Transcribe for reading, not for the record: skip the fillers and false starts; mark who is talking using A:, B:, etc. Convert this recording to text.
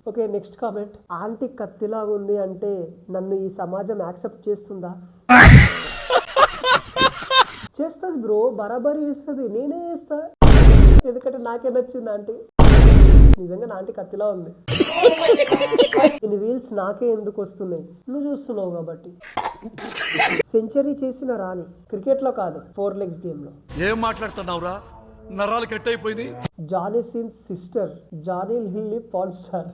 A: Okay, next comment. Aunty కత్తిలాగా ఉంది అంటే నన్ను ఈ సమాజం యాక్సెప్ట్ చేస్తుందా? చేస్తుంది బ్రో, బరాబరి చేస్తుంది. నేనే చేస్తా, ఎందుకంటే నాకే నచ్చింది ఆంటీ. నిజంగా నా ఆంటీ కత్తిలా ఉంది. ఇన్ని రీల్స్ నాకే ఎందుకు వస్తున్నాయి? నువ్వు చూస్తున్నావు కాబట్టి. సెంచరీ చేసిన రాణి క్రికెట్ లో కాదు, 4 legs గేమ్ లో.
B: ఏం మాట్లాడుతున్నావురా? నరాలు కట్ అయిపోయింది.
A: Johnny Sins sister, Johnny Lily porn star.